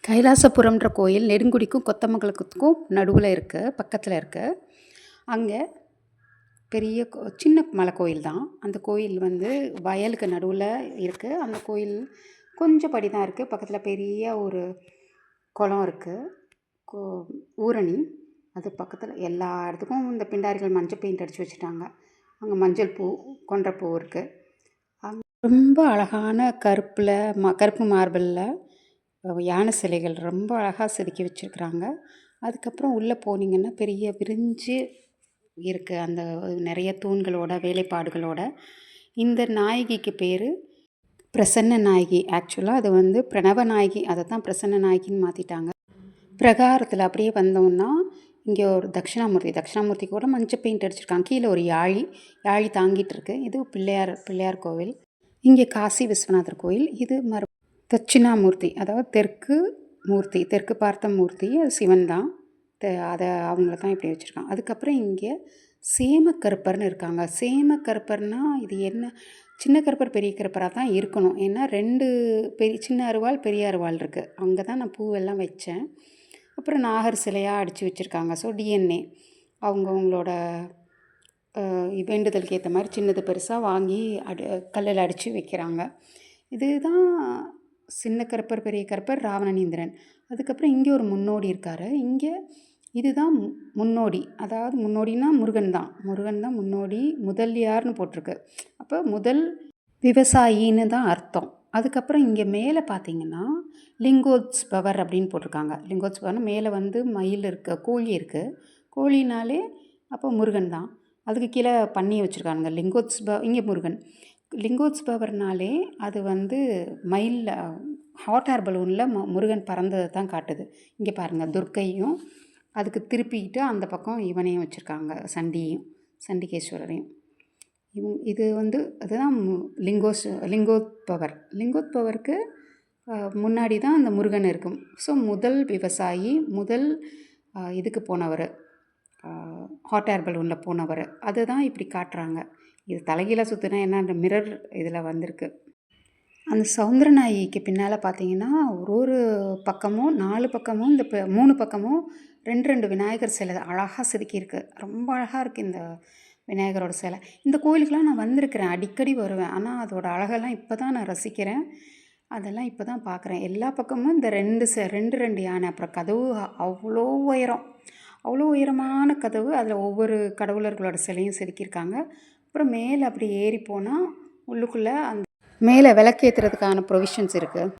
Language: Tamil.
கைலாசபுரம்ன்ற கோயில் நெடுங்குடிக்கும் கொத்தமங்கலத்துக்கும் நடுவில் இருக்குது, பக்கத்தில் இருக்குது. அங்கே பெரிய சின்ன மலை கோயில் தான். அந்த கோயில் வந்து வயலுக்கு நடுவில் இருக்குது. அந்த கோயில் கொஞ்சம் படி தான் இருக்குது. பக்கத்தில் பெரிய ஒரு குளம் இருக்குது, கோ ஊரணி. அது பக்கத்தில் எல்லா இடத்துக்கும் இந்த பிண்டாரிகள் மஞ்சள் பெயிண்ட் அடித்து வச்சுட்டாங்க. அங்கே மஞ்சள் பூ, கொன்றைப்பூ இருக்குது. அங்கே ரொம்ப அழகான கருப்பு மார்பிளில் யானை சிலைகள் ரொம்ப அழகாக செதுக்கி வச்சுருக்குறாங்க. அதுக்கப்புறம் உள்ளே போனீங்கன்னா பெரிய விரிஞ்சு இருக்குது, அந்த நிறைய தூண்களோட வேலைப்பாடுகளோட. இந்த நாயகிக்கு பேர் பிரசன்ன நாயகி. ஆக்சுவலாக அது வந்து பிரணவ நாயகி, அதை தான் பிரசன்ன நாயகின்னு மாற்றிட்டாங்க. பிரகாரத்தில் அப்படியே வந்தோம்னா இங்கே ஒரு தட்சிணாமூர்த்தி கூட மஞ்சள் பெயிண்ட் அடிச்சிருக்காங்க. கீழே ஒரு யாழி தாங்கிட்டு இருக்கு. இது பிள்ளையார் கோவில். இங்கே காசி விஸ்வநாதர் கோயில். இது தட்சிணாமூர்த்தி, அதாவது தெற்கு பார்த்த மூர்த்தி, அது சிவன் தான். அதை அவங்கள தான் இப்படி வச்சுருக்காங்க. அதுக்கப்புறம் இங்கே சேமக்கருப்பர்னு இருக்காங்க. சேமக்கருப்பர்னால் இது என்ன, சின்ன கருப்பர் பெரிய கருப்பராக தான் இருக்கணும். ஏன்னா 2 சின்ன அருவாள் பெரிய அருவாள் இருக்குது. அங்கே தான் நான் பூவெல்லாம் வச்சேன். அப்புறம் நாகர் சிலையாக அடித்து வச்சுருக்காங்க. ஸோ டிஎன்ஏ அவங்கவுங்களோட வேண்டுதலுக்கு ஏற்ற மாதிரி சின்னது பெருசாக வாங்கி கல்லில் அடித்து வைக்கிறாங்க. இதுதான் சின்ன கருப்பர் பெரிய கருப்பர் ராவணனீந்திரன். அதுக்கப்புறம் இங்கே ஒரு முன்னோடி இருக்கார். இங்கே இதுதான் முன்னோடி, அதாவது முன்னோடினா முருகன் தான் முன்னோடி. முதலியார்னு போட்டிருக்கு. அப்போ முதல் விவசாயின்னு தான் அர்த்தம். அதுக்கப்புறம் இங்கே மேலே பார்த்தீங்கன்னா லிங்கோத்ஸ்பவர் அப்படின்னு போட்டிருக்காங்க. லிங்கோத்ஸ்பவர்னு மேலே வந்து மயில் இருக்குது, கோழி இருக்குது. கோழினாலே அப்போ முருகன் தான். அதுக்கு கீழே பண்ணி வச்சுருக்காங்க இங்கே முருகன். லிங்கோத்ஸ்பவர்னாலே அது வந்து மயிலில் ஹாட் ஏர் பலூனில் முருகன் பறந்ததை தான் காட்டுது. இங்கே பாருங்கள், துர்க்கையும் அதுக்கு திருப்பிக்கிட்டு அந்த பக்கம் இவனையும் வச்சுருக்காங்க, சண்டிகேஸ்வரரையும். இது வந்து அதுதான் லிங்கோத்பவருக்கு முன்னாடி தான் அந்த முருகன் இருக்கும். ஸோ முதல் விவசாயி, முதல் இதுக்கு போனவர், ஹாட் ஏர் பலூனில் போனவர், அதுதான் இப்படி காட்டுறாங்க. இது தலைகீழாக சுற்றுனா என்ன, அந்த மிரர் இதில் வந்திருக்கு. அந்த சௌந்தரநாயகிக்கு பின்னால் பார்த்தீங்கன்னா ஒரு பக்கமும் 4 பக்கமும் இந்த 3 பக்கமும் 2 விநாயகர் சிலை அழகாக செதுக்கியிருக்கு. ரொம்ப அழகாக இருக்குது இந்த விநாயகரோட சிலை. இந்த கோயிலுக்கெலாம் நான் வந்திருக்கிறேன், அடிக்கடி வருவேன். ஆனால் அதோட அழகெல்லாம் இப்போ தான் நான் ரசிக்கிறேன். அதெல்லாம் இப்போ தான் பார்க்குறேன். எல்லா பக்கமும் இந்த 2 யானை. அப்புறம் கதவு அவ்வளோ உயரமான கதவு. அதில் ஒவ்வொரு கடவுளர்களோட சிலையும் செதுக்கியிருக்காங்க. அப்புறம் மேலே அப்படி ஏறி போனால் உள்ளுக்குள்ளே அந்த மேலே விளக்கேற்றுறதுக்கான ப்ரொவிஷன்ஸ் இருக்குது.